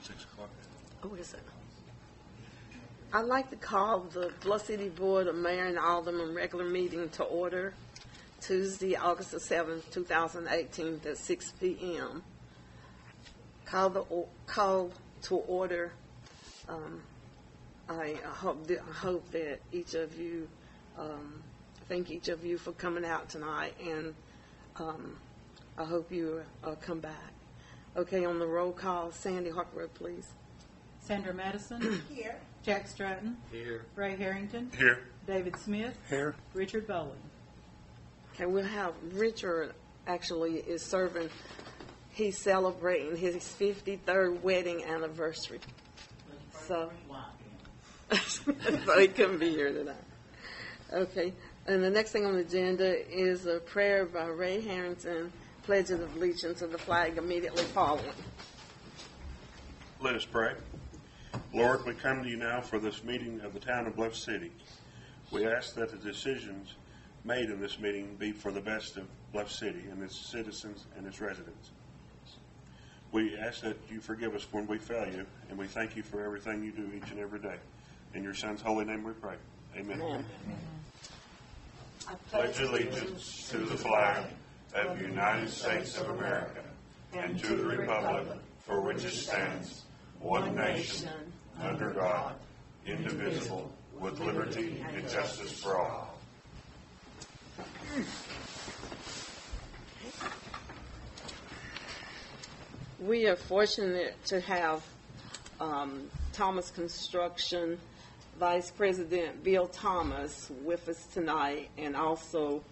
6 o'clock. Oh, is it? I'd like to call the Bluff City Board of Mayor and Alderman regular meeting to order Tuesday, August the 7th, 2018 at 6 p.m. Call to order. I hope that each of you, thank each of you for coming out tonight, and I hope you come back. Okay, on the roll call, Sandy Hartgrove, please. Sandra Madison. Here. Jack Stratton. Here. Ray Harrington. Here. David Smith. Here. Richard Bowen. Okay, we'll have Richard actually is serving. He's celebrating his 53rd wedding anniversary. So he couldn't be here tonight. Okay, and the next thing on the agenda is a prayer by Ray Harrington, Pledge of Allegiance to the flag immediately following. Let us pray. Lord, we come to you now for this meeting of the town of Bluff City. We ask that the decisions made in this meeting be for the best of Bluff City and its citizens and its residents. We ask that you forgive us when we fail you, and we thank you for everything you do each and every day. In your Son's holy name we pray. Amen. Amen. I pledge allegiance to the flag of the United States of America and to the republic for which it stands, one nation, under God, indivisible, with liberty and justice for all. We are fortunate to have Thomas Construction Vice President Bill Thomas with us tonight, and also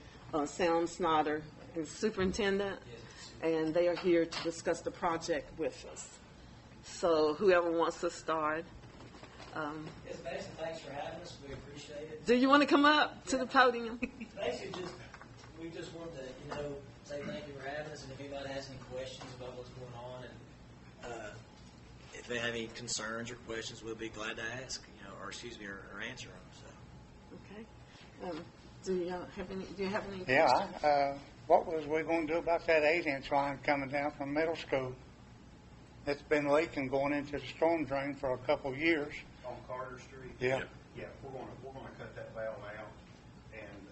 Sam Snyder, his superintendent, and they are here to discuss the project with us. So whoever wants to start. Yes, basically, thanks for having us. We appreciate it. Do you want to come up to the podium? Basically, we just wanted to, say thank you for having us, and if anybody has any questions about what's going on, and if they have any concerns or questions, we'll be glad to ask, or answer them. So. Okay. Do you have any questions? Yeah. What was we going to do about that 8-inch line coming down from middle school? It's been leaking going into the storm drain for a couple of years. On Carter Street. Yeah. Yeah, we're going to cut that valve out and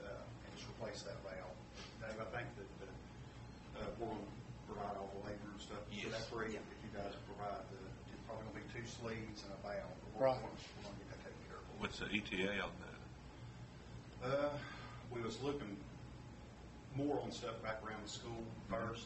just replace that valve. Dave, I think that we're going to provide all the labor and stuff. Yes. So that's where if you guys provide it's probably going to be 2 sleeves and a valve. But Right. We're going to get that taken care of. What's the ETA on that? We was looking more on stuff back around the school first,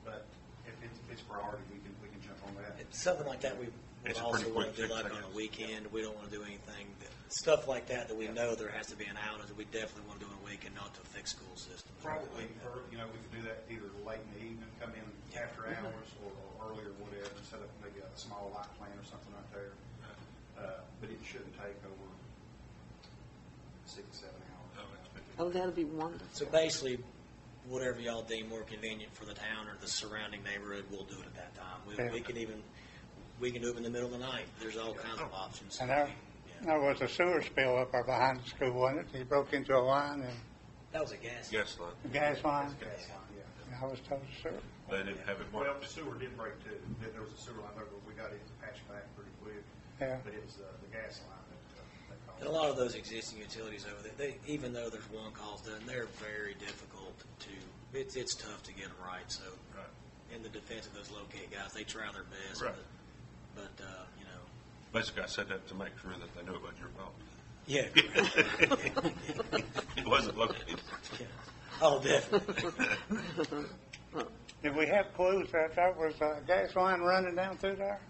but if it's priority, we can jump on that. It's something like that we would It's a also pretty want to quick do like fix, I on a guess. weekend. We don't want to do anything, stuff like that we know there has to be an outage. We definitely want to do on a weekend, not to fix school systems. Probably, we could do that either late in the evening, come in after hours, or earlier, whatever, and set up maybe a small light plant or something right there. But it shouldn't take over 6 to 7 hours. Oh, that'll be wonderful. So basically, whatever y'all deem more convenient for the town or the surrounding neighborhood, we'll do it at that time. We can do it in the middle of the night. There's all kinds of options. And there was a sewer spill up there behind the school, wasn't it? He broke into a line and That was a gas. Gas line. the gas line. Gas line, yeah. And I was told sewer. They didn't have it Well, marked. the sewer did break too. There was a sewer line there, but we got it patched back pretty quick. Yeah. But it was the gas line that caused And a lot of those existing utilities over there, even though there's one cause done, they're very difficult to. It's tough to get them right. So, in the defense of those locate guys, they try their best. Right. But Basically, I said that to make sure that they knew about your fault. yeah. It wasn't located. Oh, definitely. Did we have clues that there was a gas line running down through there?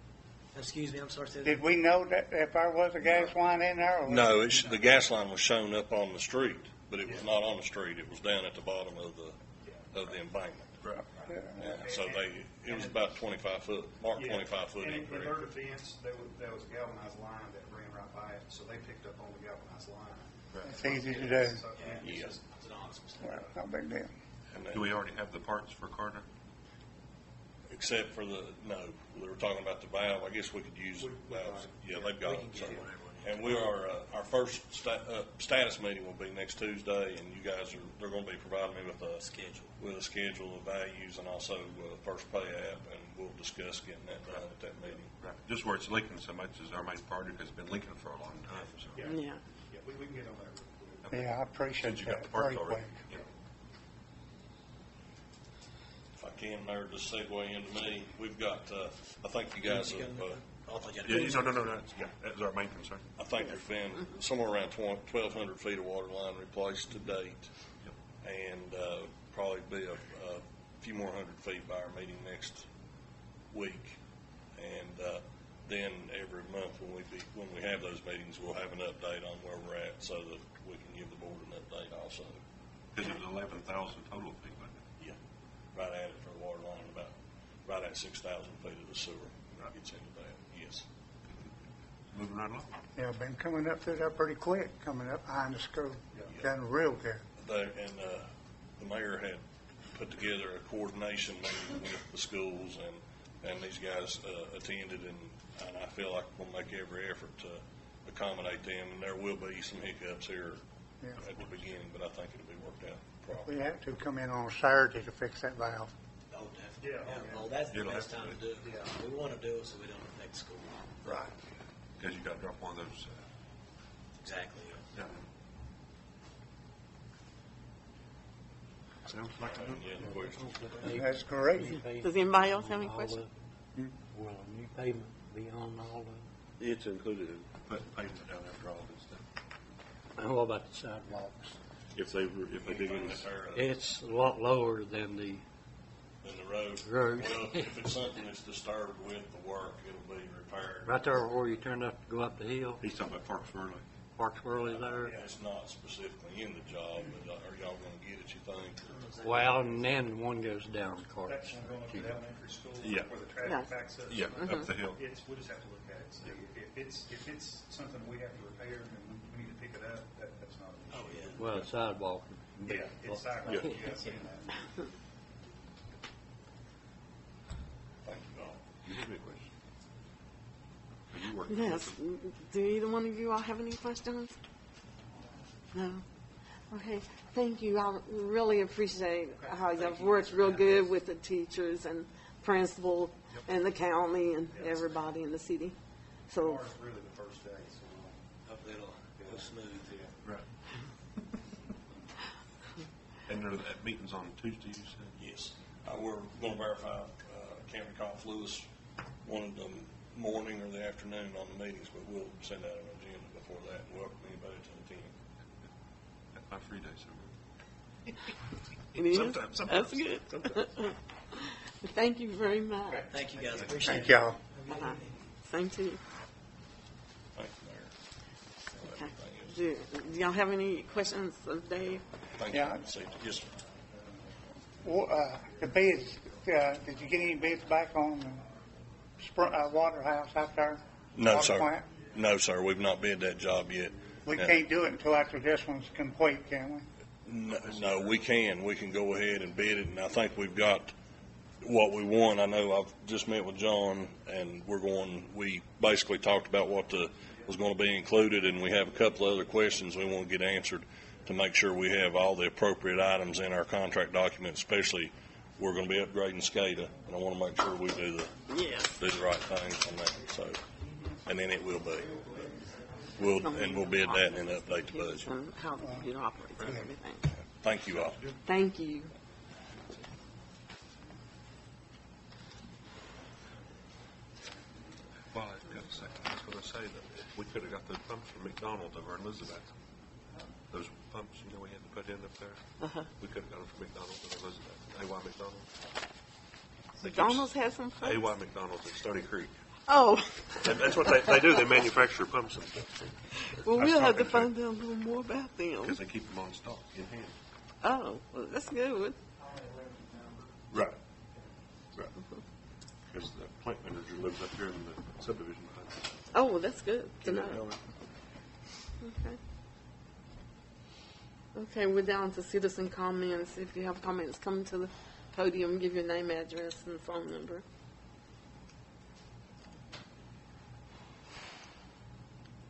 Excuse me, I'm sorry. Say that. Did we know that if there was a gas line in there? Or No, the gas line was shown up on the street, but it was not on the street. It was down at the bottom of the embankment. Right. Yeah, so it was about 25 foot, marked 25 foot And in in grade. their defense, there was a galvanized line that ran right by it, so they picked up on the galvanized line. It's easy to do. So, It's just it's an honest mistake. Well, no big deal. And Do we already have the parts for Carter? except for they were talking about the valve. I guess we could use valves. Yeah, they've got We it. can So. get whatever we need. And we are our first status meeting will be next Tuesday, and you guys they're going to be providing me with a schedule of values and also first pay app, and we'll discuss getting that done at that meeting. Right. just where it's leaking so much is our main priority, because it's been leaking for a long time, so. Yeah. Yeah. Yeah, we can get on that real quick. Yeah, I appreciate Since you got that. the parts Very already. quick. Yeah. If I can, Mayor, just segue into me, we've got, I think you guys have, I'll take it. Yeah, no, that's our main concern. I think there's been somewhere around 1,200 feet of water line replaced to date, and probably be a few more hundred feet by our meeting next week. And then every month when we have those meetings, we'll have an update on where we're at, so that we can give the board an update also. Because it was 11,000 total feet, wasn't it? Yeah, right at it for the water line, about right at 6,000 feet of the sewer. Gets into that. Yes. Moving right along. Yeah, been coming up through there pretty quick, coming up behind the school. Done real good. And the mayor had put together a coordination meeting with the schools, and these guys attended, and I feel like we'll make every effort to accommodate them. And there will be some hiccups here at the beginning, but I think it'll be worked out properly. We have to come in on Saturday to fix that valve. Oh, definitely. Yeah. Well, that's the It'll best have time to to do it. We want to do it so we don't affect school. Right. Because you got to drop one of those. Exactly. Yeah. Sounds like a good. Yeah, no question. That's great. Does anybody else have any questions? Will a new pavement be on all of It's included in putting pavement down after all this stuff. it? And what about the sidewalks? If they dig in this. It's a lot lower than the In the road. Road. Well, if it's something that's disturbed with the work, it'll be repaired. right there where you turn up to go up the hill. He's talking about Parks Worley. Parks Whirly there. It's not specifically in the job, but are y'all gonna get it, you think? Well, and then one goes down the court. That's one going up to the elementary school Yeah. where the Yeah. traffic backs up. Yeah, up the hill. We'll just have to look at it. See if it's something we have to repair and we need to pick it up, that's not an issue. Oh, yeah. Well, sidewalk. Yeah, it's sidewalk. Yeah. You have seen that. Thank you all. You have any questions? Are you working? Yes. Do either one of you all have any questions? No? Okay. Thank you. I really appreciate how you've worked real good with the teachers and principal and the county and everybody in the city. So, Tomorrow's really the first day, so. Hopefully it'll go smooth. Right. And that meeting's on Tuesday, you said? Yes. We're going to verify, can't recall if Lewis wanted the morning or the afternoon on the meetings, but we'll send out an agenda before that and welcome anybody to attend. That's my free day, so. it is? Sometimes. That's good. Thank you very much. Thank you guys. Appreciate Thank it. y'all. Uh-huh. Same to you. Thank you, Mayor. Okay. Do y'all have any questions of Dave? Thank you. Yeah. Yes, sir. The bids, did you get any bids back on the water house out there? No, Water sir. plant? No, sir. We've not bid that job yet. We Yeah. can't do it until after this one's complete, can we? No, we can. We can go ahead and bid it, and I think we've got what we want. I know I've just met with John, and we basically talked about what was going to be included, and we have a couple of other questions we want to get answered to make sure we have all the appropriate items in our contract document, especially we're going to be upgrading SCADA, and I want to make sure we do the right things on that. So, and then it will be. We'll bid that and then update the budget. And how the computer operates and everything. Thank you all. Thank you. Well, I've got to say, I was going to say that we could have got those pumps from McDonald's over in Elizabeth. Those pumps, we had to put in up there. Uh-huh. We could have got them from McDonald's in Elizabeth. A.Y. McDonald's. McDonald's has some pumps? A.Y. McDonald's at Stony Creek. Oh. And that's what they do. They manufacture pumps and stuff. Well, I was we'll have to talking find out a little more about them. Because they keep them on stock in hand. Oh, well, that's good. Right. Right. Because the plant manager lives up here in the subdivision. Oh, well, that's good to know. Okay. Okay, we're down to citizen comments. If you have comments, come to the podium, give your name, address, and phone number.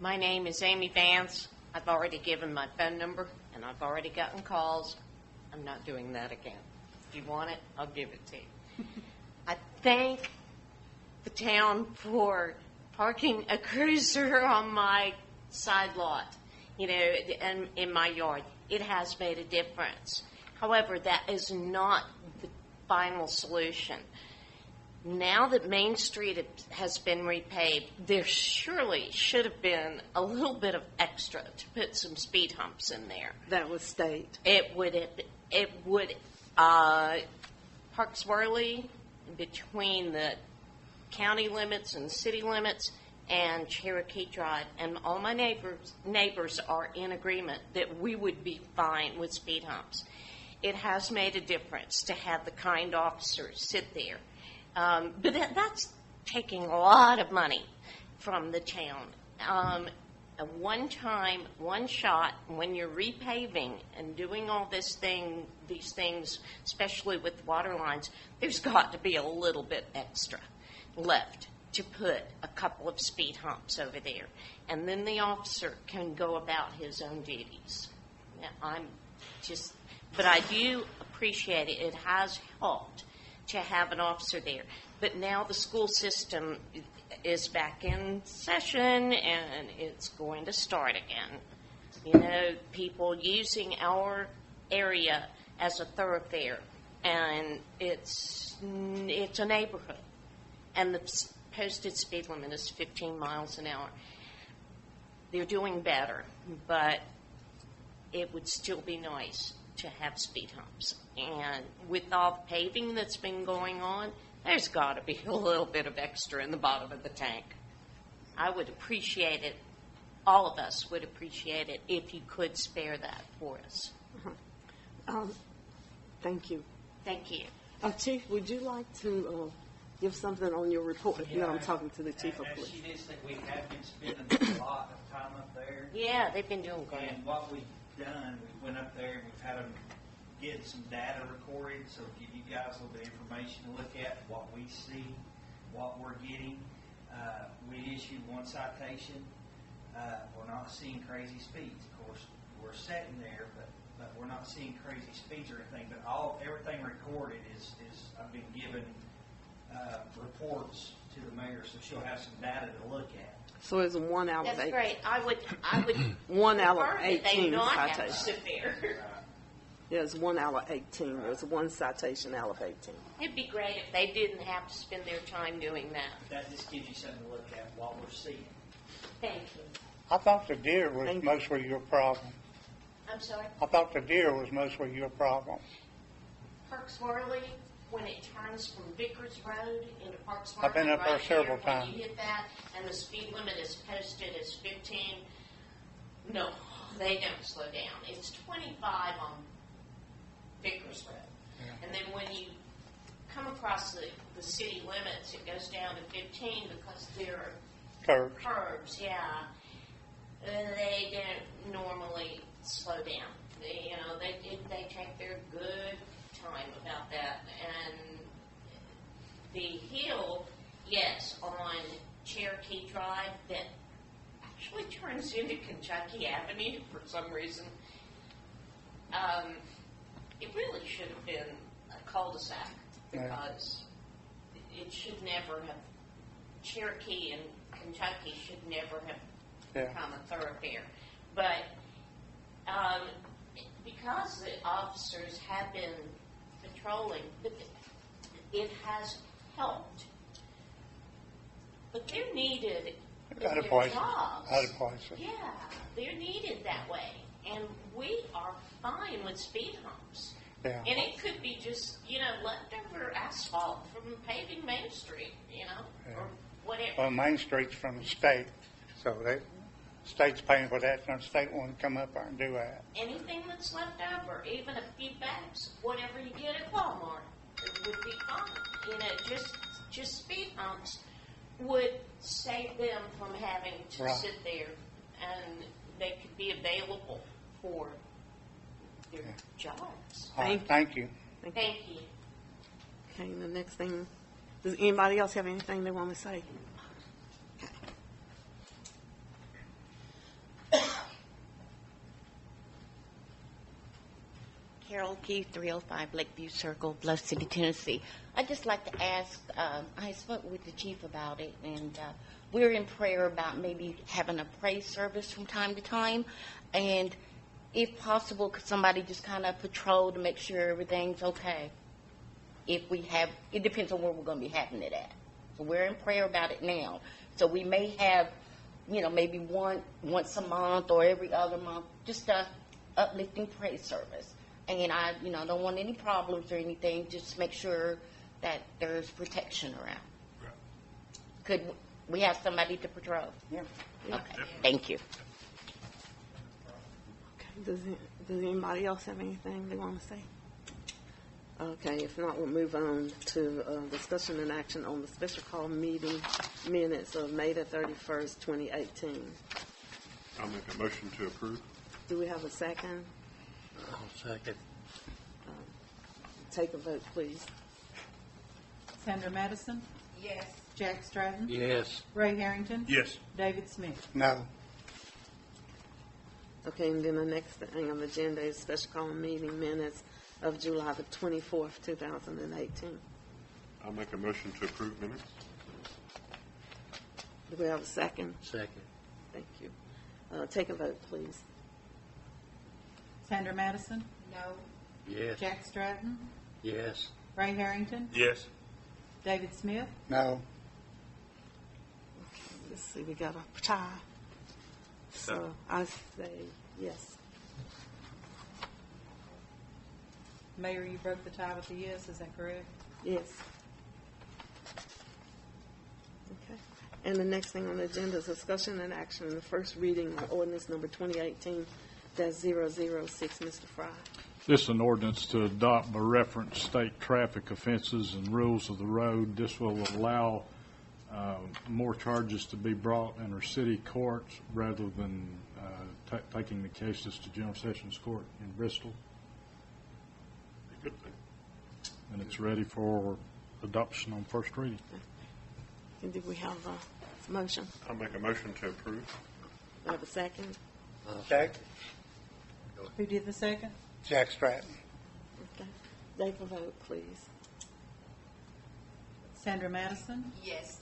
My name is Amy Vance. I've already given my phone number, and I've already gotten calls. I'm not doing that again. If you want it, I'll give it to you. I thank the town for parking a cruiser on my side lot, and in my yard. It has made a difference. However, that is not the final solution. Now that Main Street has been repaved, there surely should have been a little bit of extra to put some speed humps in there. That was state. It would, Park Swirly, between the county limits and city limits, and Cherokee Drive, and all my neighbors are in agreement that we would be fine with speed humps. It has made a difference to have the kind officers sit there. But that's taking a lot of money from the town. One time, one shot, when you're repaving and doing all these things, especially with water lines, there's got to be a little bit extra left to put a couple of speed humps over there. And then the officer can go about his own duties. But I do appreciate it. It has helped to have an officer there. But now the school system is back in session, and it's going to start again. People using our area as a thoroughfare, and it's a neighborhood. And the posted speed limit is 15 miles an hour. They're doing better, but it would still be nice to have speed humps. And with all the paving that's been going on, there's got to be a little bit of extra in the bottom of the tank. I would appreciate it. All of us would appreciate it if you could spare that for us. Thank you. Thank you. Chief, would you like to give something on your report? I'm talking to the chief of police. She did say we have been spending a lot of time up there. Yeah, they've been doing great. And what we've done, we went up there and we've had them get some data recorded, so give you guys a little bit of information to look at, what we see, what we're getting. We issued one citation. We're not seeing crazy speeds. Of course, we're sitting there, but we're not seeing crazy speeds or anything. But everything recorded is I've been given reports to the mayor, so she'll have some data to look at. So it's 1 out of 8. That's great. I would 1 out of prefer that they 18 not have to citations. sit there. Yeah, it's 1 out of 18. There's 1 citation out of 18. It'd be great if they didn't have to spend their time doing that. That just gives you something to look at what we're seeing. Thank you. I thought the deer was Thank you. mostly your problem. I'm sorry. I thought the deer was mostly your problem. Park Swirly, when it turns from Vickers Road into Park Swirly, I've been up there right several here, times. When you hit that, and the speed limit is posted as 15, no, they don't slow down. It's 25 on Vickers Road. Yeah. And then when you come across the city limits, it goes down to 15 because there are Curbs. curbs, yeah. They don't normally slow down. They take their good time about that. And the hill, yes, on Cherokee Drive that actually turns into Kentucky Avenue for some reason. It really should have been a cul-de-sac because it should never have, Cherokee and Kentucky should never have become a thoroughfare. But because the officers have been patrolling, it has helped. But they're needed in Other their places. jobs. Other places. Yeah, they're needed that way. And we are fine with speed humps. Yeah. And it could be just, leftover asphalt from paving Main Street, or whatever. Well, Main Street's from the state, so the state's paying for that, and the state won't come up there and do that. Anything that's left over, even a few bags, whatever you get at Walmart, it would be fine. Just speed humps would save them from having to sit there, and they could be available for their jobs. Thank you. Thank you. Okay, the next thing, does anybody else have anything they want to say? Carol Keith, 305 Lakeview Circle, Bluff City, Tennessee. I'd just like to ask, I spoke with the chief about it, and we're in prayer about maybe having a praise service from time to time. And if possible, could somebody just kind of patrol to make sure everything's okay? If we have, it depends on where we're going to be having it at. So we're in prayer about it now. So we may have, maybe once a month or every other month, just a uplifting praise service. And I, don't want any problems or anything. Just make sure that there's protection around. Could we have somebody to patrol? Yeah. Okay. Thank you. Does anybody else have anything they want to say? Okay, if not, we'll move on to discussion and action on the special call meeting minutes of May the 31st, 2018. I'll make a motion to approve. Do we have a second? I'll second. Take a vote, please. Sandra Madison? Yes. Jack Stratton? Yes. Ray Harrington? Yes. David Smith? No. Okay, and then the next thing on the agenda is special call meeting minutes of July the 24th, 2018. I'll make a motion to approve minutes. Do we have a second? Second. Thank you. Take a vote, please. Sandra Madison? No. Yes. Jack Stratton? Yes. Ray Harrington? Yes. David Smith? No. Let's see, we got a tie. So I say yes. Mayor, you broke the tie with a yes, is that correct? Yes. Okay. And the next thing on the agenda is discussion and action on the first reading of ordinance number 2018-006. Mr. Fry. This is an ordinance to adopt by reference state traffic offenses and rules of the road. This will allow more charges to be brought in our city courts rather than taking the cases to General Sessions Court in Bristol. Good thing. And it's ready for adoption on first reading. And do we have a motion? I'll make a motion to approve. Do we have a second? Jack? Who did the second? Jack Stratton. Okay. Take a vote, please. Sandra Madison? Yes.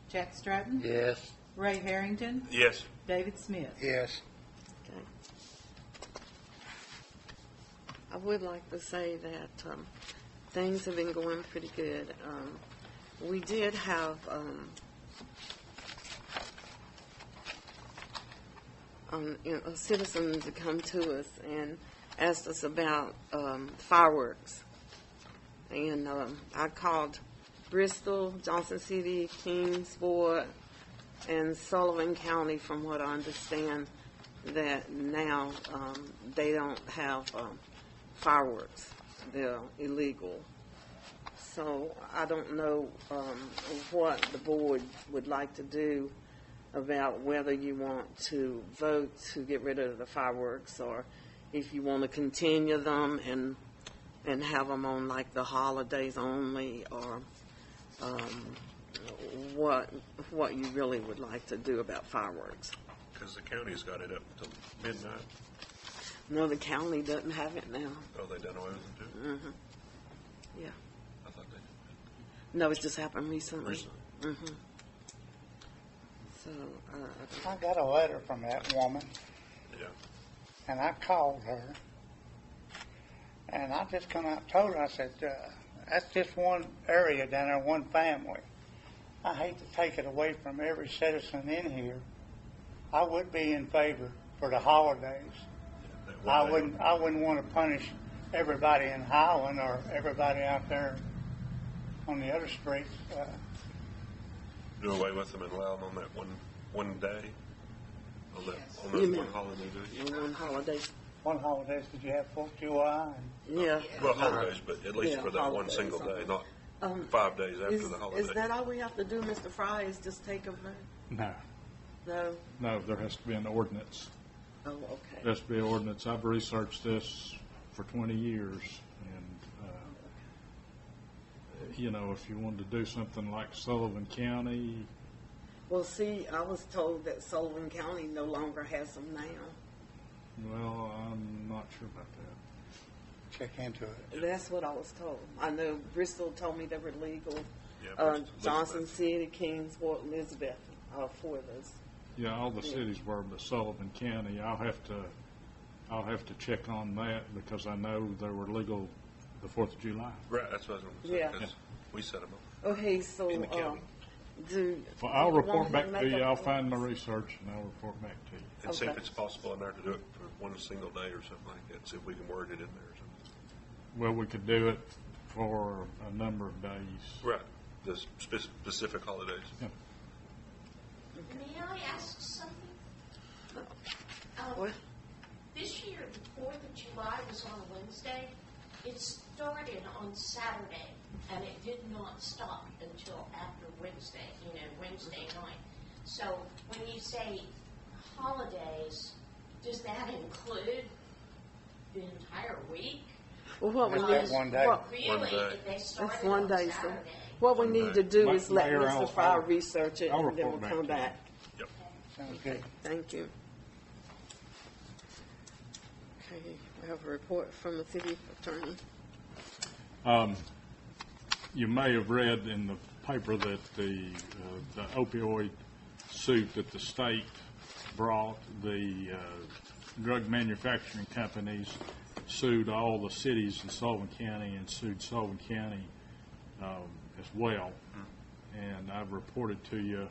Jack Stratton? Yes. Ray Harrington? Yes. David Smith? Yes. Okay. I would like to say that things have been going pretty good. We did have a citizen to come to us and asked us about fireworks. And I called Bristol, Johnson City, Kingsport, and Sullivan County, from what I understand, that now they don't have fireworks. They're illegal. So I don't know what the board would like to do about whether you want to vote to get rid of the fireworks or if you want to continue them and have them on like the holidays only, or what you really would like to do about fireworks. Because the county's got it up till midnight. No, the county doesn't have it now. Oh, they done away with it too? Mm-hmm. Yeah. I thought they No, it's just happened recently. Recently. Mm-hmm. So, I got a letter from that woman, Yeah. and I called her, and I just come out and told her, I said, that's just one area down there, one family. I hate to take it away from every citizen in here. I would be in favor for the holidays. I wouldn't want to punish everybody in Highland or everybody out there on the other streets. Do away with them and allow them on that one day? On that You one mean- holiday day? on one holiday. One holidays, did you have 4th of July? Yeah. Well, holidays, but at least Yeah, for that one holidays. single day, not Um, 5 days after the holiday. Is that all we have to do, Mr. Fry, is just take a vote? No. No? There has to be an ordinance. Oh, okay. There has to be an ordinance. I've researched this for 20 years, and if you wanted to do something like Sullivan County, Well, see, I was told that Sullivan County no longer has them now. well, I'm not sure about that. Check into it. That's what I was told. I know Bristol told me they were legal. Yeah, Bristol, Johnson Elizabeth. City, Kingsport, Elizabeth. for this. Yeah, all the cities were, but Sullivan County, I'll have to check on that because I know they were legal the 4th of July. Right, that's what I was going to say. Yeah. 'Cause we set them up. Okay, so, In the county. Well, I'll report want back to to make you. a- I'll find my research and I'll report back to you. And see if Okay. it's possible in there to do it for one single day or something like that. See if we can word it in there or something. Well, we could do it for a number of days. Right. The specific holidays. Yeah. May I ask something? What? This year, the 4th of July was on a Wednesday. It started on Saturday, and it did not stop until after Wednesday, Wednesday night. So when you say holidays, does that include the entire week? Well, what we Just need, that one day. what- Really, One day. if they started that's one on day, so Saturday? what we One need day. to do is let Mayor, Mr. I'll- Fry research it, I'll and then we'll report back come to you. back. Yep. Sounds good. Thank you. Okay, we have a report from the city attorney. You may have read in the paper that the opioid suit that the state brought, the drug manufacturing companies sued all the cities in Sullivan County and sued Sullivan County as well. And I've reported to you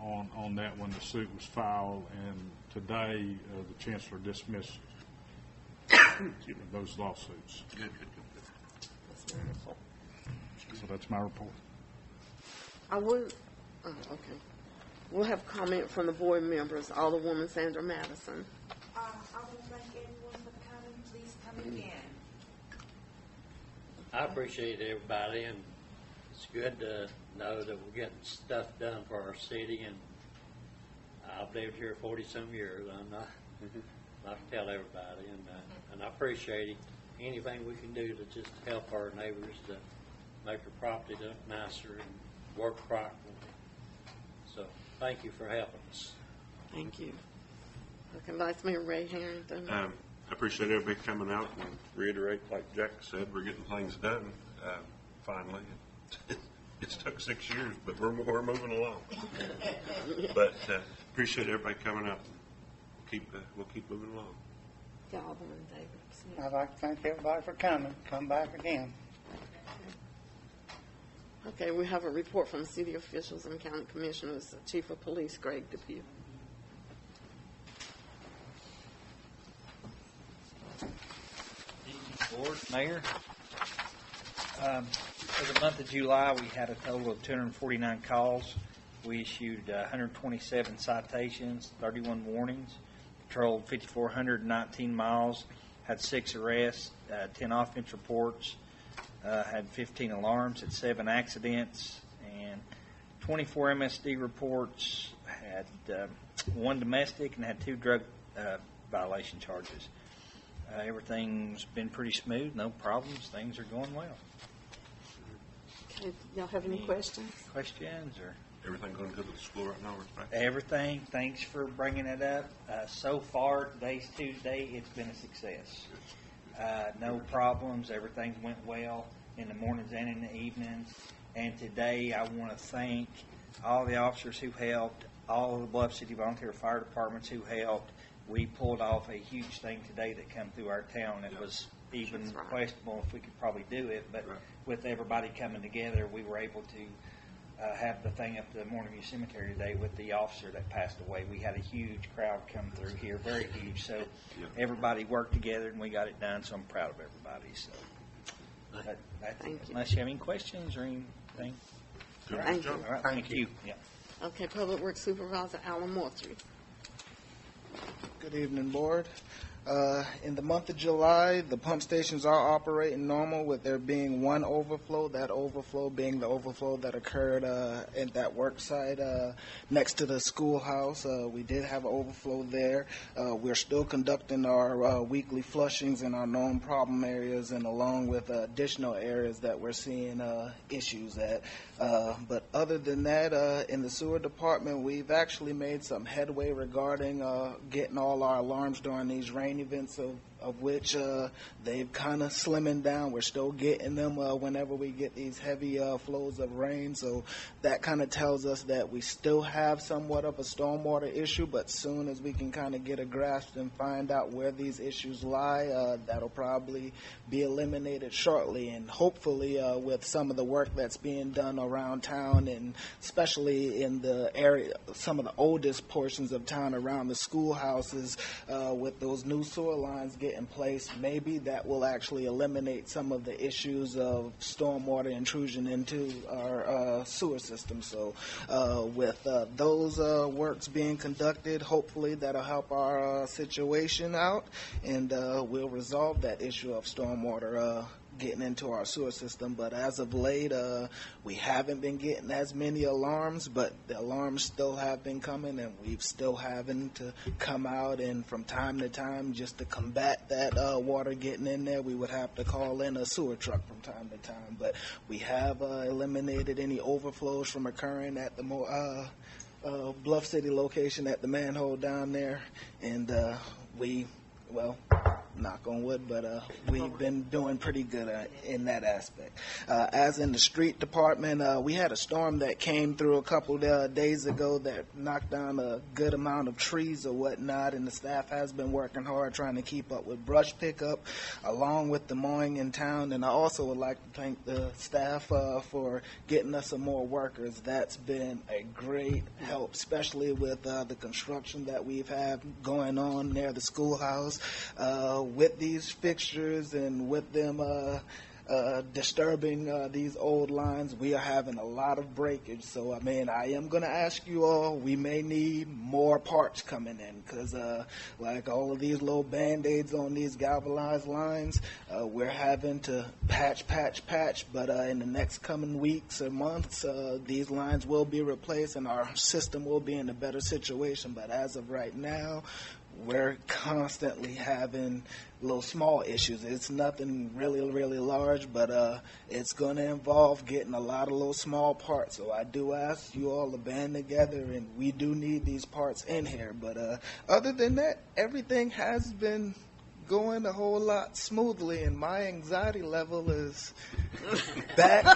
on that when the suit was filed, and today the chancellor dismissed those lawsuits. Good. That's wonderful. So that's my report. I would, okay. We'll have comment from the board members. Alderwoman Sandra Madison. I want to thank everyone for coming. Please come again. I appreciate everybody, and it's good to know that we're getting stuff done for our city, and I've lived here 40-some years. I'm not to tell everybody, and I appreciate it. Anything we can do to just help our neighbors to make their property look nicer and work properly. So thank you for helping us. Thank you. Okay, Vice Mayor Ray Harrington. I appreciate everybody coming out and reiterate, like Jack said, we're getting things done finally. It's took 6 years, but we're moving along. But appreciate everybody coming out. We'll keep moving along. Yeah, Alderman David Smith. I'd like to thank everybody for coming. Come back again. Okay, we have a report from city officials and county commissioners. Chief of Police Greg DePue. Board, Mayor. For the month of July, we had a total of 249 calls. We issued 127 citations, 31 warnings, patrolled 5,419 miles, had 6 arrests, 10 offense reports, had 15 alarms, had 7 accidents, and 24 MSD reports, had 1 domestic, and had 2 drug violation charges. Everything's been pretty smooth, no problems. Things are going well. Okay, y'all have any questions? Questions or? Everything going good with the school right now? Right? Everything. Thanks for bringing it up. So far, today's Tuesday, it's been a success. No problems. Everything went well in the mornings and in the evenings. And today, I want to thank all the officers who helped, all of the Bluff City Volunteer Fire Departments who helped. We pulled off a huge thing today that came through our town. It was even questionable if we could probably do it, but with everybody coming together, we were able to have the thing up to the Morning Cemetery today with the officer that passed away. We had a huge crowd come through here, very huge. So everybody worked together and we got it done. So I'm proud of everybody. So that's Thank you. Unless you have any questions or anything. Thank you. All right, thank you. Yeah. Okay, Public Works Supervisor Alan Moultrie. Good evening, Board. In the month of July, the pump stations are operating normal with there being one overflow, that overflow being the overflow that occurred at that work site next to the schoolhouse. We did have an overflow there. We're still conducting our weekly flushings in our known problem areas and along with additional areas that we're seeing issues at. But other than that, in the sewer department, we've actually made some headway regarding getting all our alarms during these rain events of which they've kind of slimming down. We're still getting them whenever we get these heavy flows of rain, so that kind of tells us that we still have somewhat of a stormwater issue, but soon as we can kind of get a grasp and find out where these issues lie, that'll probably be eliminated shortly. And hopefully with some of the work that's being done around town, and especially in the area, some of the oldest portions of town around the schoolhouses, with those new sewer lines getting placed, maybe that will actually eliminate some of the issues of stormwater intrusion into our sewer system. So with those works being conducted, hopefully that'll help our situation out, and we'll resolve that issue of stormwater getting into our sewer system. But as of late, we haven't been getting as many alarms, but the alarms still have been coming, and we've still having to come out, and from time to time, just to combat that water getting in there, we would have to call in a sewer truck from time to time. But we have eliminated any overflows from occurring at the Bluff City location at the manhole down there, and knock on wood, but we've been doing pretty good in that aspect. As in the street department, we had a storm that came through a couple days ago that knocked down a good amount of trees or whatnot, and the staff has been working hard trying to keep up with brush pickup along with the mowing in town. And I also would like to thank the staff for getting us some more workers. That's been a great help, especially with the construction that we've had going on near the schoolhouse. With these fixtures and with them disturbing these old lines, we are having a lot of breakage. So, I mean, I am going to ask you all, we may need more parts coming in, because like all of these little Band-Aids on these galvanized lines, we're having to patch, but in the next coming weeks or months, these lines will be replaced and our system will be in a better situation. But as of right now, we're constantly having little small issues. It's nothing really, really large, but it's going to involve getting a lot of little small parts. So I do ask you all to band together, and we do need these parts in here. But other than that, everything has been going a whole lot smoothly, and my anxiety level is back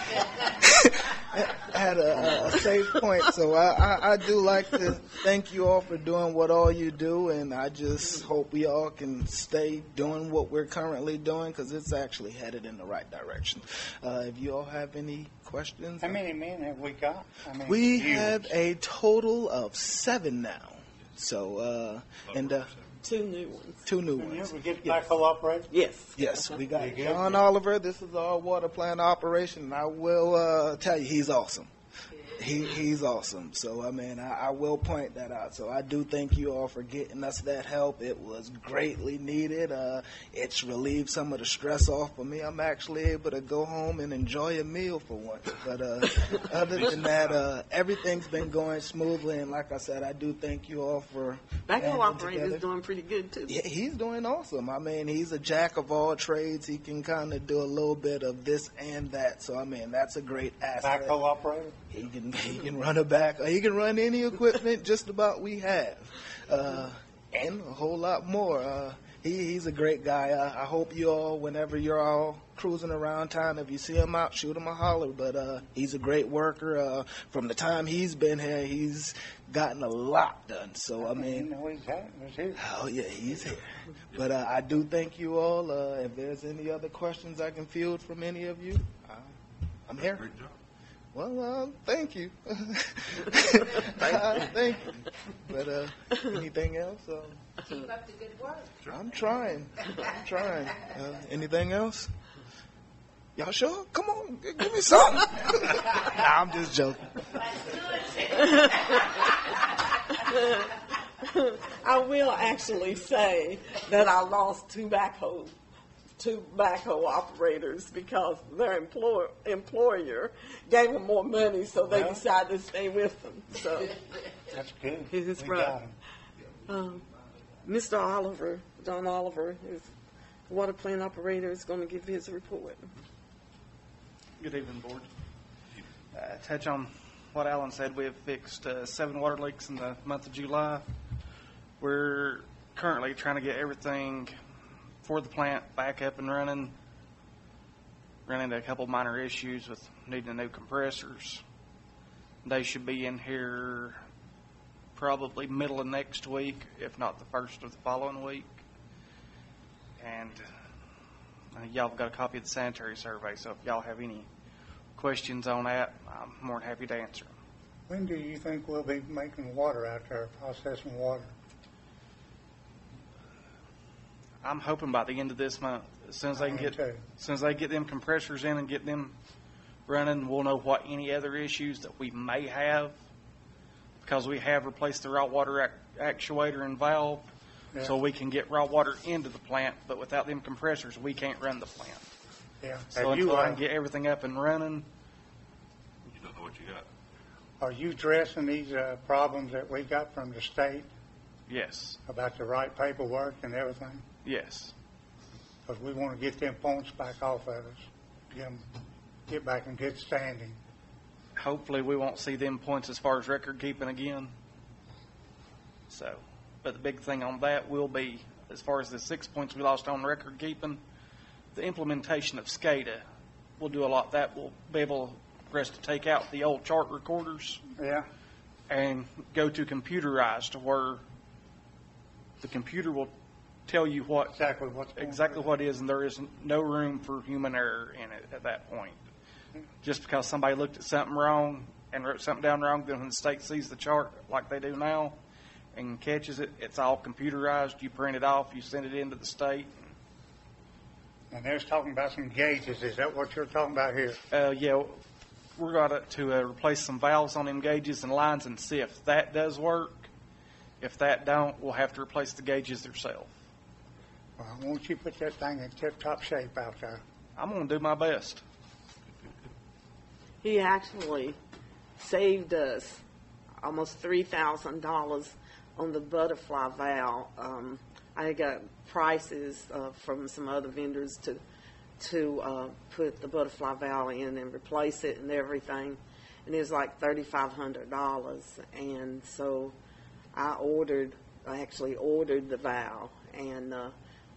at a safe point. So I do like to thank you all for doing what all you do, and I just hope we all can stay doing what we're currently doing, because it's actually headed in the right direction. If you all have any questions. How many men have we got? We have a total of 7 now. So, and 2 new ones. 2 new Can you ones. ever get backhoe operated? Yes, we got John Oliver. This is our water plant operation, and I will tell you, he's awesome. He's awesome. So, I mean, I will point that out. So I do thank you all for getting us that help. It was greatly needed. It's relieved some of the stress off of me. I'm actually able to go home and enjoy a meal for once. But other than that, everything's been going smoothly. And like I said, I do thank you all for Backhoe operator's doing pretty good, too. Yeah, he's doing awesome. I mean, he's a jack of all trades. He can kind of do a little bit of this and that. So, I mean, that's a great asset. Backhoe operator? He can run a back. He can run any equipment just about we have, and a whole lot more. He's a great guy. I hope you all, whenever you're all cruising around town, if you see him out, shoot him a holler. But he's a great worker. From the time he's been here, he's gotten a lot done. So, I mean, oh yeah, he's here. But I do thank you all. If there's any other questions I can field from any of you, I'm here. Great job. Well, thank you. Thank you. But anything else? Keep up the good work. I'm trying. Anything else? Y'all sure? Come on, give me something. Nah, I'm just joking. I will actually say that I lost 2 backhoe operators because their employer gave them more money, so they decided to stay with them. So that's good. His brother, Mr. Oliver, John Oliver, his water plant operator, is going to give his report. Good evening, Board. Touch on what Alan said. We have fixed 7 water leaks in the month of July. We're currently trying to get everything for the plant back up and running. Run into a couple minor issues with needing new compressors. They should be in here probably middle of next week, if not the first of the following week. And y'all have got a copy of the sanitary survey, so if y'all have any questions on that, I'm more than happy to answer them. When do you think we'll be making water out there, processing water? I'm hoping by the end of this month, as soon as they get them compressors in and get them running, we'll know what any other issues that we may have, because we have replaced the raw water actuator and valve, so we can get raw water into the plant. But without them compressors, we can't run the plant. Yeah. So until I can get everything up and running, You don't know what you got. Are you addressing these problems that we got from the state yes, about the right paperwork and everything? yes. Because we want to get them points back off of us, get back in good standing. Hopefully we won't see them points as far as record keeping again. So, but the big thing on that will be, as far as the 6 points we lost on record keeping, the implementation of SCADA will do a lot. That will be able for us to take out the old chart recorders and go to computerized, to where the computer will tell you exactly what it is, and there is no room for human error in it at that point. Just because somebody looked at something wrong and wrote something down wrong, then when the state sees the chart like they do now and catches it, it's all computerized. You print it off, you send it into the state. And there's talking about some gauges. Is that what you're talking about here? Yeah, we're going to replace some valves on them gauges and lines and see if that does work. If that don't, we'll have to replace the gauges themselves. Well, won't you put that thing in tip-top shape out there? I'm going to do my best. He actually saved us almost $3,000 on the butterfly valve. I got prices from some other vendors to put the butterfly valve in and replace it and everything, and it was like $3,500. And so I actually ordered the valve, and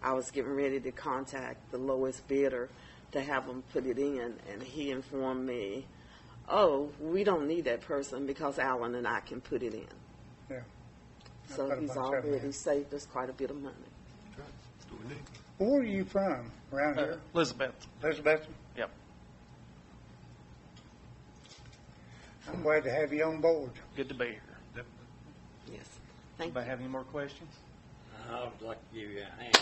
I was getting ready to contact the lowest bidder to have them put it in, and he informed me, oh, we don't need that person because Alan and I can put it in. Yeah. So he's already saved us quite a bit of money. That's what we need. Where are you from? Around here? Elizabeth. Elizabeth? Yep. I'm glad to have you on board. Good to be here. Yep. Yes. Thank Anybody have any more questions? I would like to give you a hand.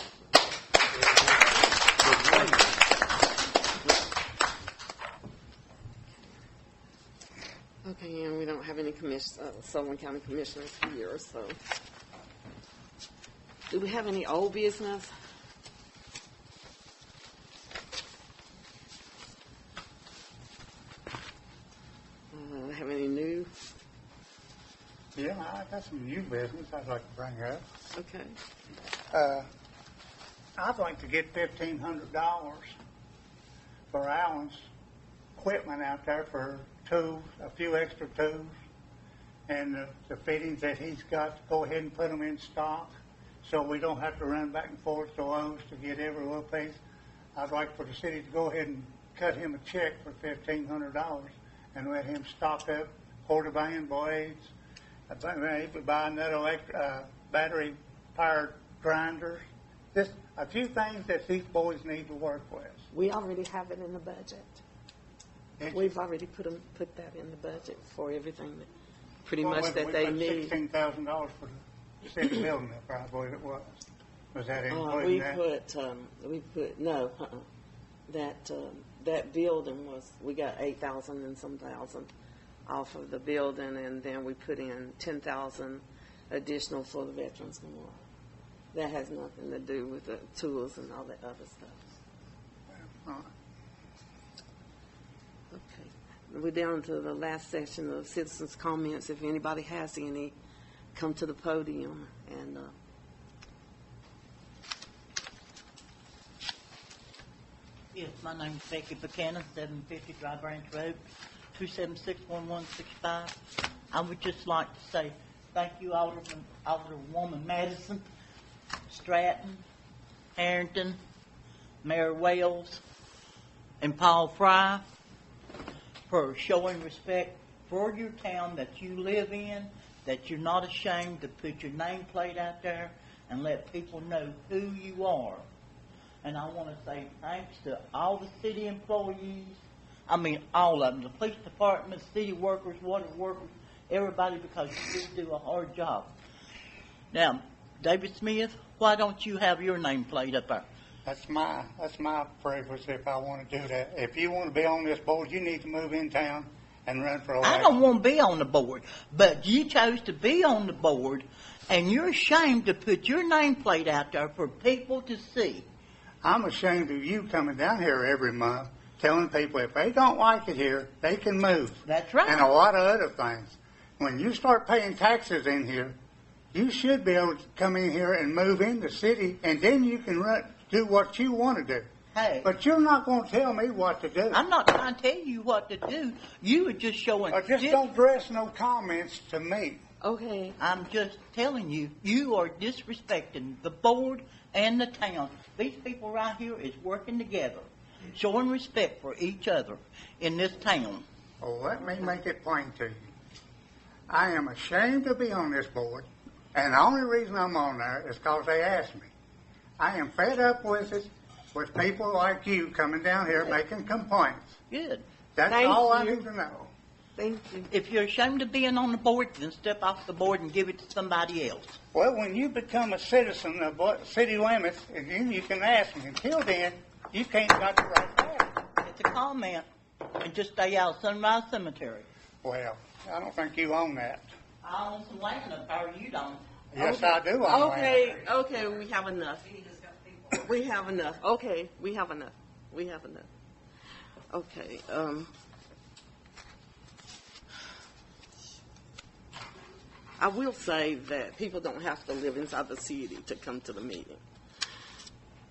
Okay, and we don't have any Sullivan County commissioners here, so. Do we have any old business? Have any new? Yeah, I got some new business I'd like to bring up. Okay. I'd like to get $1,500 for Alan's equipment out there for tools, a few extra tools, and the fittings that he's got, to go ahead and put them in stock so we don't have to run back and forth to Lowe's to get every little piece. I'd like for the city to go ahead and cut him a check for $1,500 and let him stock up quarter band blades, maybe buy another battery-powered grinder. Just a few things that these boys need to work with. We already have it in the budget. We've already put that in the budget for everything that pretty much that they need. $16,000 for the city building up there, I believe it was. Was that including that? That building was, we got 8,000 and some thousand off of the building, and then we put in 10,000 additional for the Veterans Memorial. That has nothing to do with the tools and all that other stuff. Okay. We're down to the last section of citizens' comments. If anybody has any, come to the podium and Yes, my name's Becky Buchanan, 750 Dry Branch Road, 276-1165. I would just like to say thank you, Alderwoman Madison, Stratton, Harrington, Mayor Wells, and Paul Fry for showing respect for your town that you live in, that you're not ashamed to put your nameplate out there and let people know who you are. And I want to say thanks to all the city employees, I mean all of them, the police department, city workers, water workers, everybody, because you did do a hard job. Now, David Smith, why don't you have your nameplate up there? That's my preference if I want to do that. If you want to be on this board, you need to move in town and run for election. I don't want to be on the board, but you chose to be on the board, and you're ashamed to put your nameplate out there for people to see. I'm ashamed of you coming down here every month telling people if they don't like it here, they can move. That's right. And a lot of other things. When you start paying taxes in here, you should be able to come in here and move in the city, and then you can do what you want to do. Hey. But you're not going to tell me what to do. I'm not trying to tell you what to do. You were just showing... Just don't address no comments to me. Okay. I'm just telling you, you are disrespecting the board and the town. These people right here is working together, showing respect for each other in this town. Well, let me make it plain to you. I am ashamed to be on this board, and the only reason I'm on there is because they asked me. I am fed up with it, with people like you coming down here making complaints. Good. That's all I need to know. Thank you. If you're ashamed of being on the board, then step off the board and give it to somebody else. Well, when you become a citizen of city limits, and then you can ask me. Until then, you can't got the right to ask. It's a comment, and just stay out of Sunrise Cemetery. Well, I don't think you own that. I own some land up there, you don't. Yes, I do own land. Okay, we have enough. We have enough. Okay, we have enough. We have enough. Okay, I will say that people don't have to live inside the city to come to the meeting.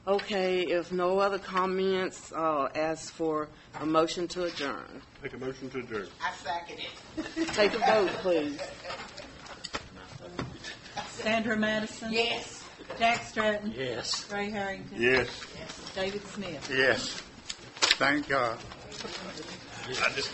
Okay, if no other comments, I'll ask for a motion to adjourn. Make a motion to adjourn. I second it. Take a vote, please. Sandra Madison? Yes. Jack Stratton? Yes. Ray Harrington? Yes. David Smith? Yes. Thank God. I just